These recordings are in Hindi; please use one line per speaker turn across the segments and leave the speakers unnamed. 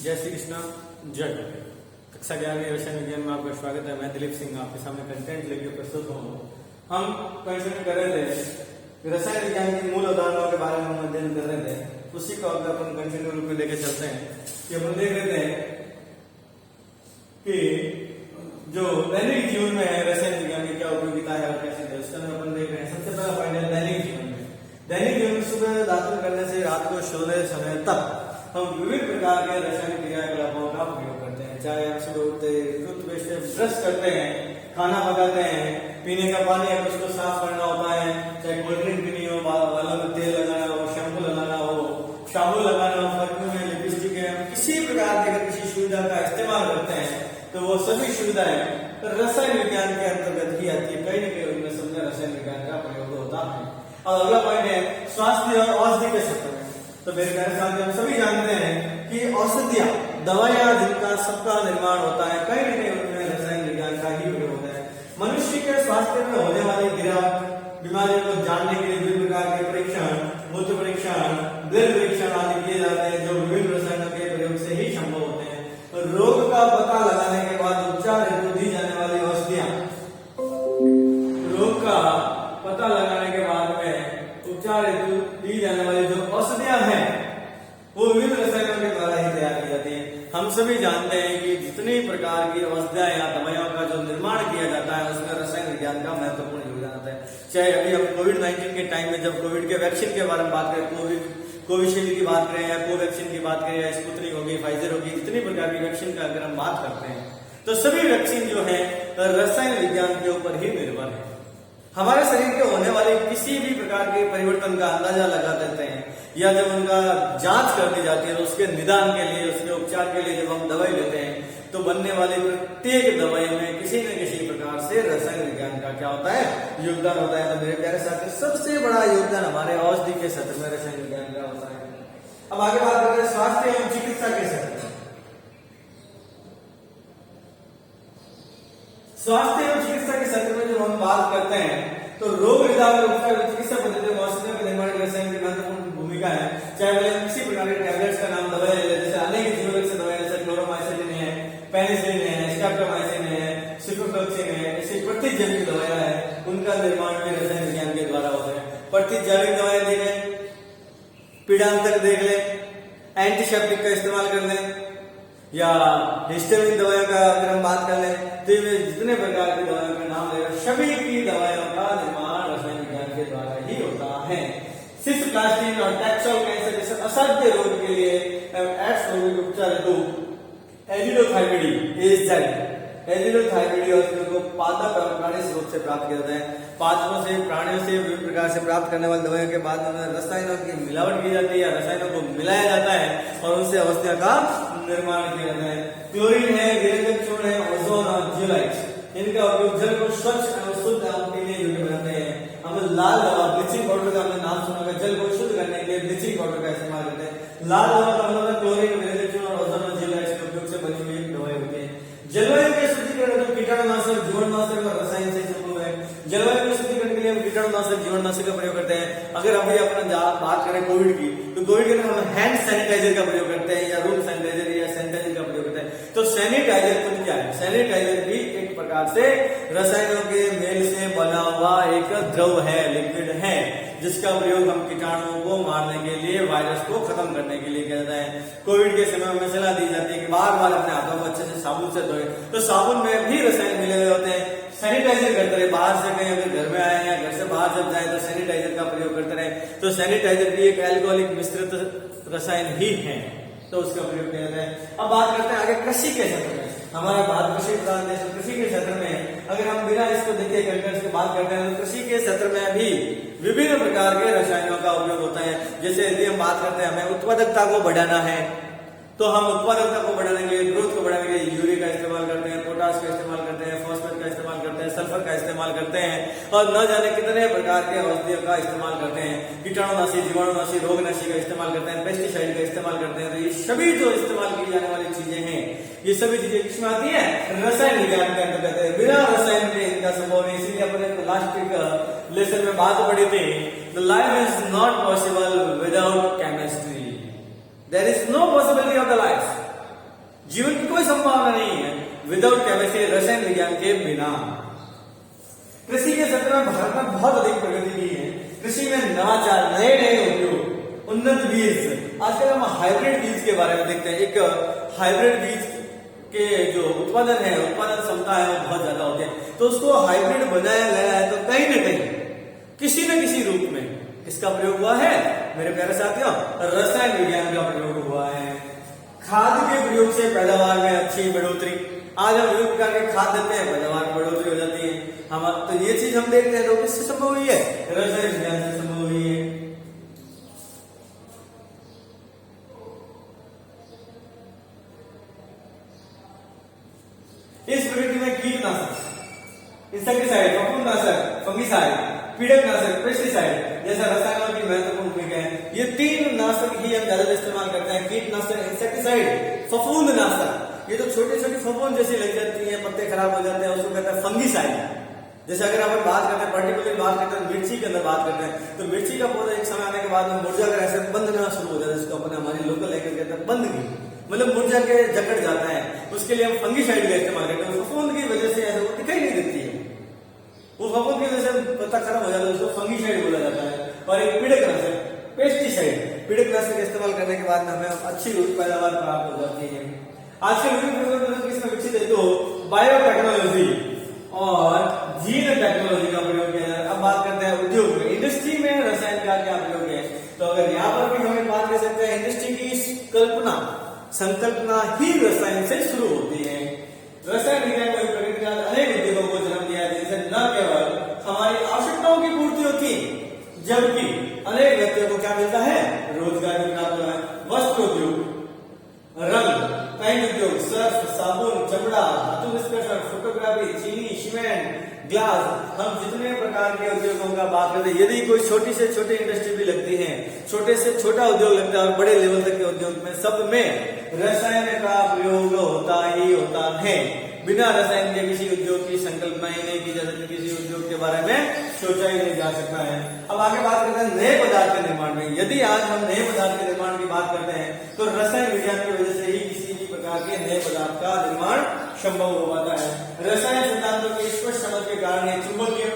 जय श्री कृष्ण। जय कक्षा 11वीं रसायन विज्ञान में आपका स्वागत है। मैं दिलीप सिंह आपके सामने कंटेंट लेकर प्रस्तुत हूँ। हम कंटिन्यू कर रहे थे रसायन विज्ञान की मूल अवधारणाओं के बारे में हम अध्ययन कर रहे थे, उसी को अब अपन कंटिन्यू रूप में लेकर चलते हैं कि अपन देख रहे थे कि जो दैनिक जीवन में है रसायन विज्ञान की क्या उपयोगिता है और कैसे है, उसका अपन देख रहे हैं। सबसे पहला पॉइंट है दैनिक जीवन में। दैनिक जीवन में सुबह दातुन करने से रात को सोने समय तक हम विभिन्न प्रकार के रासायनिक क्रियाकलापों का प्रयोग करते हैं। चाहे हम सुबह उठते टूथपेस्ट से ब्रश करते हैं, खाना पकाते हैं, पीने का पानी है उसको साफ करना होता है, चाहे कोल्ड ड्रिंक पीनी हो, बालों में तेल लगाना हो, शैम्पू लगाना हो, साबुन लगाना हो, परफ्यूम है, लिपस्टिक है, किसी प्रकार की अगर किसी सुविधा का इस्तेमाल करते हैं तो वो सभी सुविधाएं रसायन विज्ञान के अंतर्गत ही आती है। कहीं न कहीं उनमें समझा रसायन विज्ञान का प्रयोग होता है। और अगला पॉइंट है स्वास्थ्य और औषधि के क्षेत्र में। तो मेरे प्यारे साथी, हम सभी जानते हैं कि औषधियां, दवाइयां जिनका सबका निर्माण होता है, कहीं न कहीं उनमें रसायन विज्ञान का ही प्रयोग होता है। मनुष्य के स्वास्थ्य में होने वाली गिरावट, बीमारियों को जानने के लिए विभिन्न प्रकार के परीक्षण, मूत्र परीक्षण, ब्लड परीक्षण आदि किए जाते हैं, जो विभिन्न रसायनों के प्रयोग से ही संभव होते हैं। तो रोग का पता लगाने के बाद उपचार हेतु दी जाने वाली औषधियां, रोग का पता लगाने के बाद में उपचार हेतु दी जाने वाली जो औषधियां हैं वो विभिन्न रसायनों के द्वारा ही तैयार की जाती है। हम सभी जानते हैं कि जितनी प्रकार की औषधियां या दवाइयों का जो निर्माण किया जाता है उसमें रसायन विज्ञान का महत्वपूर्ण योगदान आता है। चाहे अभी हम कोविड-19 के टाइम में जब कोविड के वैक्सीन के बारे में बात करें, कोविशील्ड की बात करें या कोवैक्सीन की बात करें या स्पुतनिक होगी, फाइजर होगी, जितनी प्रकार की वैक्सीन का अगर हम बात करते हैं तो सभी वैक्सीन जो है रसायन विज्ञान के ऊपर ही निर्भर है। हमारे शरीर के होने वाले किसी भी प्रकार के परिवर्तन का अंदाजा लगा देते हैं या जब उनका जांच कर दी जाती है तो उसके निदान के लिए, उसके उपचार के लिए जब हम दवाई लेते हैं तो बनने वाली प्रत्येक दवाई में किसी न किसी प्रकार से रसायन विज्ञान का क्या होता है, योगदान होता है। तो मेरे प्यारे साथी, सबसे बड़ा योगदान हमारे औषधि के क्षेत्र में रसायन विज्ञान का होता है। अब आगे बात करते हैं स्वास्थ्य एवं चिकित्सा के क्षेत्र में। स्वास्थ्य एवं चिकित्सा के क्षेत्र में जब हम बात करते हैं तो रोग निदान और उपचार चिकित्सा पद्धति में औषधियों के निर्माण के रसायन की महत्वपूर्ण भूमिका है। चाहे भले किसी प्रकार के टैबलेट्स का नाम दवाई ले, जैसे अनेक जीवक से दवाई, जैसे क्लोरोमाइसिन है, पेनिसिलिन है, स्ट्रेप्टोमाइसिन है, सिप्रोफ्लोक्सिन है, ऐसी प्रतिजैविक दवाइयां हैं, उनका निर्माण भी रसायन विज्ञान के द्वारा होता है। प्रतिजैविक दवाएं देख लें, पीड़ांतक देख लें, एंटीसेप्टिक का इस्तेमाल कर लें या हिस्टामिन दवाइयों का अगर हम बात कर लें तो ये जितने प्रकार की दवाइयों का नाम लेगा, सभी की दवाइयों का निर्माण रसायन विज्ञान के द्वारा ही होता है। सिस्प्लास्टिन और टैक्सोल कैंसर जैसे असाध्य रोग के लिए एड्स रोग के उपचार हेतु एजिडोथायराइडी औषधि को पादप और प्राणी स्रोत से प्राप्त किया जाता है। पादपों से, प्राणियों से विभिन्न प्रकार से प्राप्त करने वाली दवाइयों के बाद में रसायनों की मिलावट की जाती है या रसायनों को मिलाया जाता है और उनसे औषधियों का निर्माण किया जाता है। क्लोरीन है, विरेचक चूर्ण है, ओजोन और जियोलाइट्स, इनका उपयोग जल को स्वच्छ और शुद्ध पीने योग्य बनाते हैं। हम लाल दवा, ब्लीचिंग पाउडर का हमने नाम सुना होगा, जल को शुद्ध करने के लिए ब्लीचिंग पाउडर का इस्तेमाल करते हैं। लाल दवा का मतलब क्लोरीन, विरेचक चूर्ण और ओजोन और जियोलाइट्स के उपयोग से बनी हुई दवाएं होती है। जलवायु के शुद्धिकरण हेतु कीटाणुनाशक, जीवाणुनाशक और रसायन से संबंध है। जलवायु के शुद्धिकरण के लिए हम कीटाणुनाशक, जीवाणुनाशक का प्रयोग करते हैं। अगर अभी अपन बात करें कोविड की, तो कोविड के लिए हम हैंड सैनिटाइजर का प्रयोग करते हैं या रूम सैनिटाइजर या सैनिटाइजर का प्रयोग करते हैं। तो सैनिटाइजर खुद क्या है? सैनिटाइजर भी एक प्रकार से रसायनों के मेल से बना हुआ एक द्रव है, लिक्विड है, जिसका प्रयोग हम कीटाणुओं को मारने के लिए, वायरस को खत्म करने के लिए किया जाता है। कोविड के समय में सलाह दी जाती है कि बार बार अपने हाथों को अच्छे से साबुन से धोएं। तो साबुन में भी रसायन मिले हुए होते हैं। सैनिटाइजर करते रहे, बाहर से कहीं अगर घर में आए हैं, घर से बाहर जब जाए तो सैनिटाइजर का प्रयोग करते रहे। तो सैनिटाइजर भी एक एल्कोहलिक मिश्रित रसायन ही है, तो उसका प्रयोग किया जाता है। अब बात करते हैं आगे कृषि के क्षेत्र में। हमारा भारत कृषि प्रधान देश, कृषि के क्षेत्र में अगर हम बिना इसको देखे कंटेंट्स की बात करते हैं तो कृषि के क्षेत्र में भी विभिन्न प्रकार के रसायनों का उपयोग होता है। जैसे यदि हम बात करते हैं हमें उत्पादकता को बढ़ाना है तो हम उत्पादकता को बढ़ाने के लिए, ग्रोथ को बढ़ाने के लिए यूरिया का इस्तेमाल करते हैं, पोटाश का इस्तेमाल करते हैं, फॉस्फेट का इस्तेमाल करते हैं, सल्फर का इस्तेमाल करते हैं और न जाने कितने प्रकार के औषधियों का इस्तेमाल करते हैं। कीटाणुनाशी, जीवाणुनाशी, रोगनाशी का इस्तेमाल करते हैं, पेस्टिसाइड का इस्तेमाल करते हैं। तो ये सभी जो इस्तेमाल की जाने वाली चीजें हैं, ये सभी चीजें किसमें आती है? रसायन विज्ञान के अंतर्गत है। बिना रसायन के इनका संभव नहीं। इसीलिए अपने लास्ट वीक लेसन में बात पढ़ी थी, the life is not possible without chemistry. There is no possibility of the life जीवन की कोई संभावना नहीं है विदाउट केमिस्ट्री, रसायन विज्ञान के बिना। कृषि के क्षेत्र में भारत में बहुत अधिक प्रगति की है। कृषि में नवाचार, नए नए उद्योग, उन्नत बीज। आजकल हम हाइब्रिड बीज के बारे में देखते हैं। एक हाइब्रिड बीज के जो उत्पादन क्षमता है वो बहुत ज्यादा होती है, तो उसको हाइब्रिड बनाया गया है। तो कहीं ना कहीं किसी न किसी रूप में किसका प्रयोग हुआ है मेरे प्यारे साथियों? रसायन विज्ञान का प्रयोग हुआ है। खाद के प्रयोग से पैदावार में अच्छी बढ़ोतरी। आज हम विभिन्न प्रकार के खाद देते हैं, पैदावार में बढ़ोतरी हो जाती है। हम तो ये चीज हम देखते हैं तो किससे संभव हुई है? रसायन विज्ञान से संभव हुई है। इस प्रकृति में कीटनाशक, इंसेक्टिसाइड, फफूंदनाशक, फंगिसाइड, पीड़कनाशक, पेस्टिसाइड जैसा रसायनों की महत्वपूर्ण भूमिका है। ये तीन नाशक ही हम ज्यादा इस्तेमाल करते हैं। कीटनाशक, इंसेक्टिसाइड, फफूंदनाशक। ये तो छोटी छोटी फफूंद जैसी लग जाती है, पत्ते खराब हो जाते हैं, उसको कहते हैं फंगिसाइड। जैसे अगर आप बात करते हैं, पर्टिकुलर बात करते हैं मिर्ची के अंदर बात करते हैं, तो मिर्ची का पौधा एक समय आने के बाद में मुरझा कर ऐसे बंधना शुरू हो जाता है, जिसको अपने हमारी लोकल लैंग्वेज कहते हैं बंद की, मतलब मुरझा के जकड़ जाता है। उसके लिए हम फंगिसाइड का इस्तेमाल करते हैं। फफूंद की वजह से ऐसे वो दिखाई नहीं देती है, वो फफूंद की वजह से पत्ता खराब हो जाता है, उसको फंगिसाइड बोला जाता है। और एक पीड़कनाशक, पेस्टिसाइड। पीड़कनाशक इस्तेमाल करने के बाद हमें अच्छी पैदावार प्राप्त हो जाती है। आजकल विभिन्न किसमें विकसित है तो बायोटेक्नोलॉजी और जीन टेक्नोलॉजी का प्रयोग किया जाता है। अब बात करते हैं उद्योग में, इंडस्ट्री में रसायन का क्या प्रयोग है। तो अगर यहाँ पर भी हम बात कर सकते हैं, इंडस्ट्री की संकल्पना ही रसायन से शुरू होती है। रसायन विज्ञान की प्रकृति ने अनेक उद्योगों को जन्म दिया, जिनसे न केवल हमारी आवश्यकताओं की पूर्ति होती जबकि अनेक व्यक्तियों को क्या मिलता है? रोजगार भी प्राप्त हुआ है। वस्त्र उद्योग, रंग, पेंट उद्योग, सर्फ, साबुन, चमड़ा, धातु निष्कर्षण, फोटोग्राफी, चीनी, सीमेंट, ग्लास। हम जितने प्रकार के उद्योगों का बात करते हैं, यदि कोई छोटी से छोटी इंडस्ट्री भी लगती है, छोटे से छोटा उद्योग लगता है और बड़े लेवल तक के उद्योग में, सब में रसायन का प्रयोग होता ही होता है। बिना रसायन के किसी उद्योग की संकल्पना ही नहीं की जा सकती, किसी उद्योग के बारे में सोचा ही नहीं जा सकता है। अब आगे बात करते हैं नए पदार्थ के निर्माण में। यदि आज हम नए पदार्थ के निर्माण की बात करते हैं तो रसायन विज्ञान की वजह से ही किसी भी प्रकार के नए पदार्थ का निर्माण संभव हो पाता है। रसायन सिद्धांतों के स्पष्ट समझ के कारण चुंबकीय,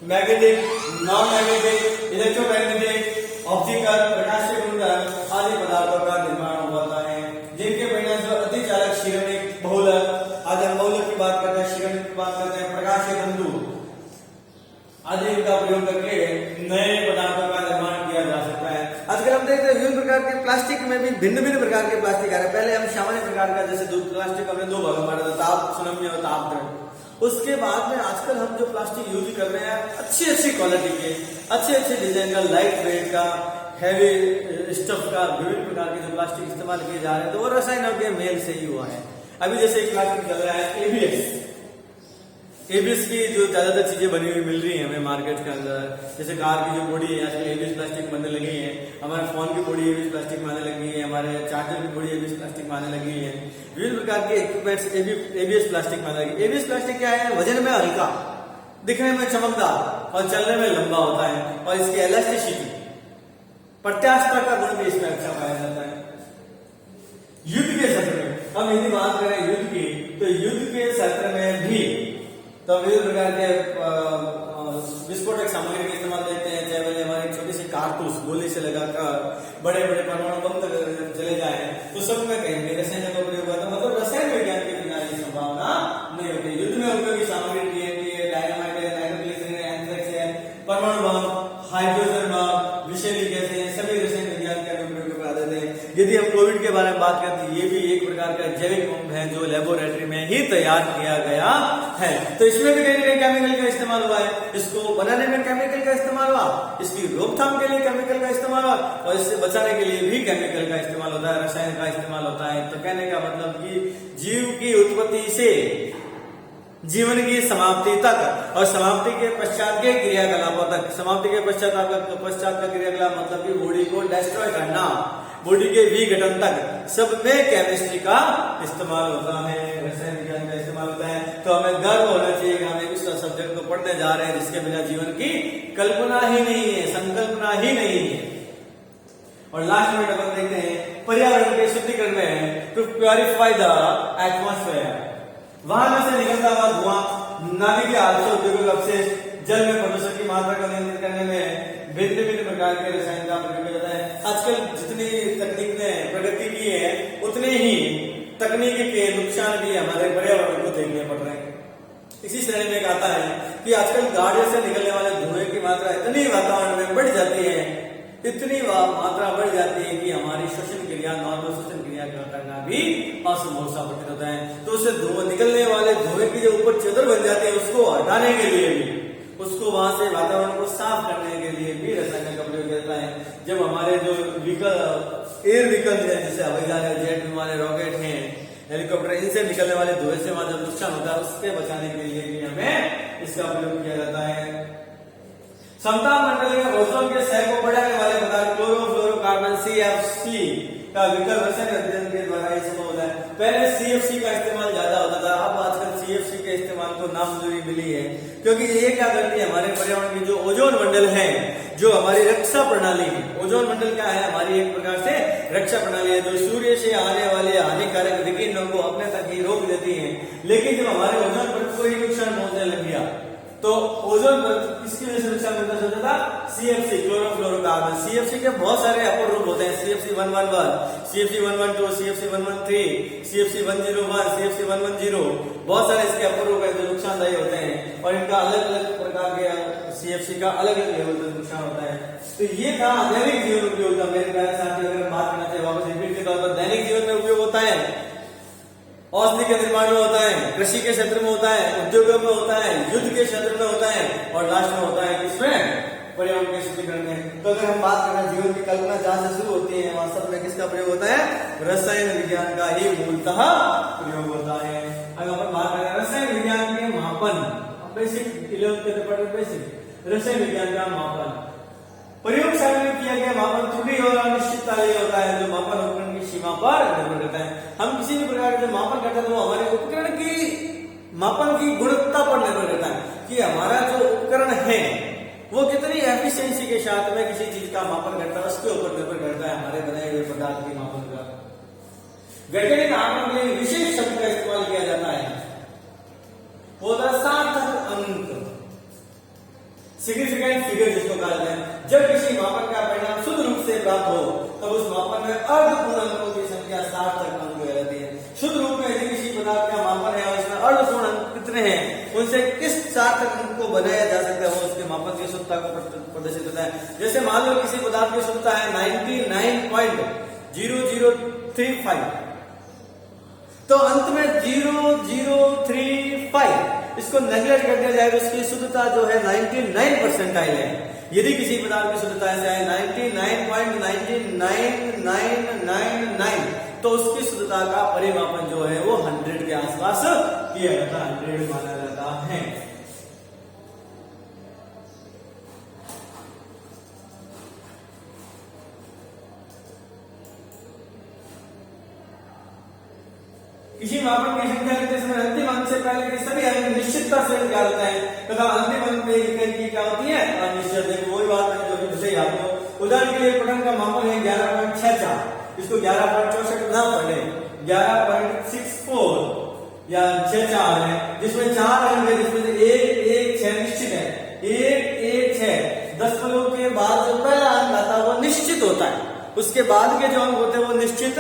magnetic, non magnetic, electromagnetic, optical, प्रकाशीय गुणधर्म आदि पदार्थों का निर्माण हो पाता है, जिनके परिणामस्वरूप अतिचालक, सिरेमिक, बहुलक, आज हम बहुलक की बात करते हैं, सिरेमिक की बात करते हैं, प्रकाशीय तंतु आदि का प्रयोग करके नए पदार्थों का निर्माण किया जा सकता है। आजकल हम देखते हैं विभिन्न प्रकार के प्लास्टिक में भी भिन्न भिन्न प्रकार के प्लास्टिक आ रहे हैं। पहले हम सामान्य प्रकार का जैसे दूध प्लास्टिक हमने दो भाग में बांटा था, ताप सुनम्य और ताप द्रव। उसके बाद में आजकल हम जो प्लास्टिक यूज कर रहे हैं अच्छी अच्छी क्वालिटी के, अच्छे अच्छे डिजाइन का, लाइट वेट का, हैवी स्टफ का, विभिन्न प्रकार के जो प्लास्टिक इस्तेमाल किए जा रहे हैं, तो वो रसायनों के मेल से ही हुआ है। अभी जैसे एक प्लास्टिक चल रहा है एबीएस। एबीएस की जो ज्यादातर चीजें बनी हुई मिल रही है हमें मार्केट के अंदर, जैसे कार की जो बॉडी है आजकल एबीएस प्लास्टिक बनने लगी है, हमारे फोन की बॉडी एबीएस प्लास्टिक में आने लगी है, हमारे चार्जर की बॉडी एबीएस प्लास्टिक में आने लगी है, विभिन्न प्रकार के इक्विपमेंट्स एबीएस प्लास्टिक में आने लगी। एबीएस प्लास्टिक क्या है? वजन में हल्का, दिखने में चमकदार और चलने में लंबा होता है, और इसकी इलास्टिसिटी, प्रत्यास्थता का गुण भी इसमें अच्छा पाया जाता है। युद्ध के क्षेत्र में हम यदि बात करें युद्ध की, तो युद्ध के क्षेत्र में भी तो विभिन्न प्रकार के विस्फोटक सामग्री का इस्तेमाल देखते हैं, चाहे वह हमारी छोटी सी कारतूस गोली से लगाकर बड़े बड़े परमाणु बम तक चले जाए, तो सब में कहेंगे रसायन का प्रयोग होता है। मतलब रसायन विज्ञान के बिना ये संभावना नहीं होती। युद्ध में उपयोगी सामग्री टीएनटी है, डायनामाइट है, नाइट्रोग्लिसरीन है, एंथ्रेक्स है, परमाणु बम, हाइड्रोजन बम, विषैली गैसें, सभी रसायन विज्ञान के अनुप्रयोग करा देते हैं। यदि हम कोविड के बारे में बात करते हैं, ये भी एक प्रकार का जैविक बम है जो लेबोरेटरी में ही तैयार किया गया है। तो इसमें भी कहीं ना कहीं केमिकल का इस्तेमाल हुआ है, इसको बनाने में केमिकल का इस्तेमाल हुआ, इसकी रोकथाम के लिए केमिकल का इस्तेमाल हुआ, और इससे बचाने के लिए भी केमिकल का इस्तेमाल होता है, रसायन का इस्तेमाल होता है। तो कहने का मतलब कि जीव की उत्पत्ति से जीवन की समाप्ति तक और समाप्ति के पश्चात के क्रियाकलापों तक, समाप्ति के पश्चात का क्रियाकलाप मतलब कि बॉडी को डिस्ट्रॉय करना, बॉडी के विघटन तक, सब में केमिस्ट्री का इस्तेमाल होता है, रसायन विज्ञान का इस्तेमाल होता है। तो हमें गर्व होना चाहिए कि हम इस सब्जेक्ट को पढ़ने जा रहे हैं जिसके बिना जीवन की कल्पना ही नहीं है, संकल्पना ही नहीं है। और लास्ट में अपन देखते हैं पर्यावरण के शुद्धिकरण में, टू प्योरीफाई द एटमॉस्फेयर। वाहनों से निकलता हुआ धुआं, नाभिकीय हादसों, औद्योगिक अवशेष, जल में प्रदूषण की मात्रा को नियंत्रित करने में भिन्न भिन्न प्रकार के रसायन का प्रयोग किया जाता है। आजकल जितनी तकनीक ने प्रगति की है उतने ही तकनीकी के नुकसान भी हमारे पर्यावरण को देखने पड़ रहे हैं। इसी श्रेणी में आता है कि आजकल गाड़ियों से निकलने वाले धुएं की मात्रा इतनी वातावरण में बढ़ जाती है, इतनी मात्रा बढ़ जाती है कि हमारी श्वसन क्रिया, नॉर्मल श्वसन क्रिया करना भी असंभव सा प्रतीत होता है। तो उससे धुआं निकलने वाले धुएं की जो ऊपर चदर बन जाती है उसको हटाने के लिए भी, उसको वहां से वातावरण को साफ करने के लिए भी रसायन का प्रयोग किया जाता है। जब हमारे जो एयर व्हीकल है, जैसे हवाई जहाज, जेट विमान, रॉकेट है, हेलीकॉप्टर, इनसे निकलने वाले धुएं से वहां जब नुकसान होता है उससे बचाने के लिए भी हमें इसका प्रयोग किया जाता है। समताप मंडल में ओजोन के सह को बढ़ाने वाले पदार्थ क्लोरोफ्लोरोकार्बन CFC का विकल्प रसायन अध्ययन के द्वारा ये संभव होता है। पहले CFC का इस्तेमाल ज्यादा होता था, अब आजकल CFC के इस्तेमाल को नामंजूरी मिली है, क्योंकि ये क्या करती है, हमारे पर्यावरण की जो ओजोन मंडल है, जो हमारी रक्षा प्रणाली है। ओजोन मंडल क्या है, हमारी एक प्रकार से रक्षा प्रणाली है, जो सूर्य से आने वाले हानिकारक विकिरणों को अपने तक ही रोक देती है। लेकिन जब हमारे ओजोन परत को ही नुकसान पहुंचने लग गया तो ओजोन परत किसकी वजह से नुकसान होता सोचा था, CFC क्लोरोफ्लोरोकार्बन। CFC के बहुत सारे अपर रूप होते हैं, CFC 111, CFC 112, CFC 113, CFC 101, CFC 110, बहुत सारे इसके अपर रूप हैं जो नुकसानदायी होते हैं और इनका अलग अलग प्रकार के CFC का अलग अलग लेवल पर नुकसान होता है। तो ये था दैनिक जीवन में उपयोग होता है। मेरे प्यारे साथी, अगर बात करना चाहिए वापस रिपीट के तौर पर, दैनिक जीवन में उपयोग होता है, औषधि के निर्माण में होता है, कृषि के क्षेत्र में होता है, उद्योगों में होता है, युद्ध के क्षेत्र में होता है और लास्ट में होता है किसमें, पर्यावरण के शुद्धिकरण में। तो अगर हम बात करें जीवन की कल्पना जहां से शुरू होती है, वास्तव में किसका प्रयोग होता है, रसायन विज्ञान का ही मूलतः प्रयोग होता है। अगर अपन बात करें रसायन विज्ञान के मापन, बेसिक 11th के पेपर में बेसिक रसायन विज्ञान का मापन, प्रयोगशाला में किया गया मापन त्रुटि और अनिश्चितता ये होता है जो मापन उपकरण की सीमा पर निर्भर करता है। हम किसी भी प्रकार के मापन करते हैं तो हमारे उपकरण की मापन की गुणवत्ता पर निर्भर करता है कि हमारा जो उपकरण है वो कितनी एफिशिएंसी के साथ में किसी चीज का मापन करता है, उसके ऊपर निर्भर करता है हमारे बनाए हुए पदार्थ के मापन का। वैज्ञानिक आंकड़ों में विशेष शब्द का इस्तेमाल किया जाता है, वो होता है सार्थक अंक, सिग्निफिकेंट फिगर जिसको कहते हैं। जब किसी मापन का परिणाम शुद्ध रूप से प्राप्त हो तब उस मापन में अर्धपूर्ण अंकों की संख्या सार्थक अंक हो जाती है। शुद्ध रूप में यदि किसी पदार्थ का मापन है और उसमें अर्धपूर्ण अंक कितने हैं, उनसे किस सार्थक अंक को बनाया जा सकता है, वो उसके मापन की शुद्धता को प्रदर्शित करता है। जैसे मान लो किसी पदार्थ की शुद्धता है 99.0035, तो अंत में 0035 इसको नेगलेक्ट कर दिया जाए तो उसकी शुद्धता जो है 99% है। यदि किसी पदार्थ की शुद्धता ऐसे है 99.99999, तो उसकी शुद्धता का परिमापन जो है वो 100 के आसपास किया जाता है, 100 माना जाता है। किसी मापन की संख्या लेते समय अंतिम अंक से पहले के सभी अंक निश्चितता से क्या होता है तथा अंतिम अंक में की क्या होती है, अनिश्चित। वही बात है जो कि सही आपको। उदाहरण के लिए प्रोटॉन का मापन है 11.64, इसको 11.64 ना पढ़े, 11.64 या 64 है, जिसमें 4 अंक है, जिसमें से 116 निश्चित है, 116 दशमलव के बाद जो पहला अंक आता है वो निश्चित होता है, उसके बाद के जो अंक होते हैं वो निश्चित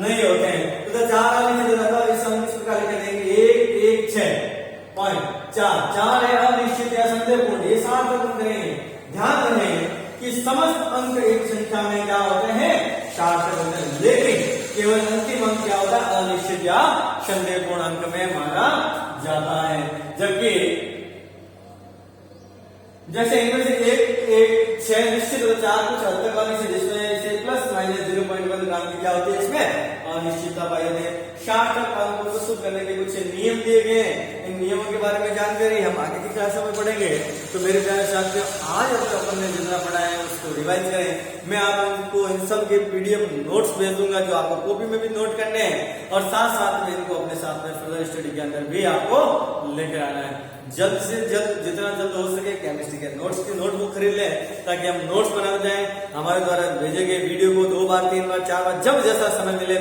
नहीं होते हैं। तो 4 वाली से जो इस अंक इस प्रकार लिख देंगे 116.4 है अनिश्चित या संदेहपूर्ण, ये सार्थक अंक रहेंगे। ध्यान रहे कि समस्त अंक एक संख्या में क्या होते हैं, सार्थक होते हैं, लेकिन केवल अंतिम अंक क्या होता है, अनिश्चित या संदेहपूर्ण अंक में माना जाता है। जबकि जैसे इनमें से एक 6 निश्चित और 4 कुछ हद तक वाली से, जिसमें इसे प्लस माइनस 0.1 ग्राम की क्या होती है, इसमें अनिश्चितता पाई जाती है। सार्थक अंक को प्रस्तुत करने के कुछ नियम दिए गए हैं, इन नियमों के बारे में जानकारी हम आगे की क्लासों में पढ़ेंगे। तो मेरे प्यारे साथियों, आज अपन ने जितना पढ़ा है उसको रिवाइज करें। मैं आपको इन सब के पीडीएफ नोट्स भेज दूंगा जो आपको कॉपी में भी नोट करने हैं और साथ साथ में इनको अपने साथ में फर्दर स्टडी के अंदर भी आपको लेकर आना है। जल्द से जल्द, जितना जल्द हो सके केमिस्ट्री के नोट्स की नोटबुक खरीद लें ताकि हम नोट्स बना जाएं। हमारे द्वारा भेजे गए वीडियो को 2 बार 3 बार 4 बार जब जैसा समय मिले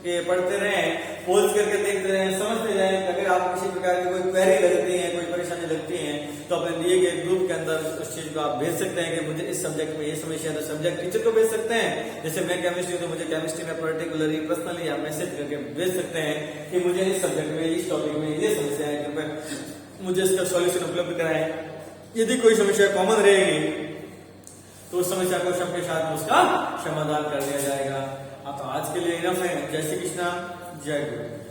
के पढ़ते रहें, पोज करके देखते रहें, समझते जाएं। अगर आप किसी प्रकार की कोई क्वेरी लगती है, कोई परेशानी लगती है तो अपने दिए गए ग्रुप के अंदर उस चीज को आप भेज सकते हैं कि मुझे इस सब्जेक्ट में ये समस्या है, तो सब्जेक्ट टीचर को भेज सकते हैं। जैसे मैं केमिस्ट्री तो मुझे केमिस्ट्री में पर्टिकुलरली पर्सनली आप मैसेज करके भेज सकते हैं कि मुझे इस सब्जेक्ट में, इस टॉपिक में ये समस्या है, कृपया मुझे इसका सॉल्यूशन उपलब्ध कराएं। यदि कोई समस्या कॉमन रहेगी तो उस समस्या को सबके साथ उसका समाधान कर दिया जाएगा। अब आज के लिए इनफ है। जय श्री कृष्णा, जय गुरु।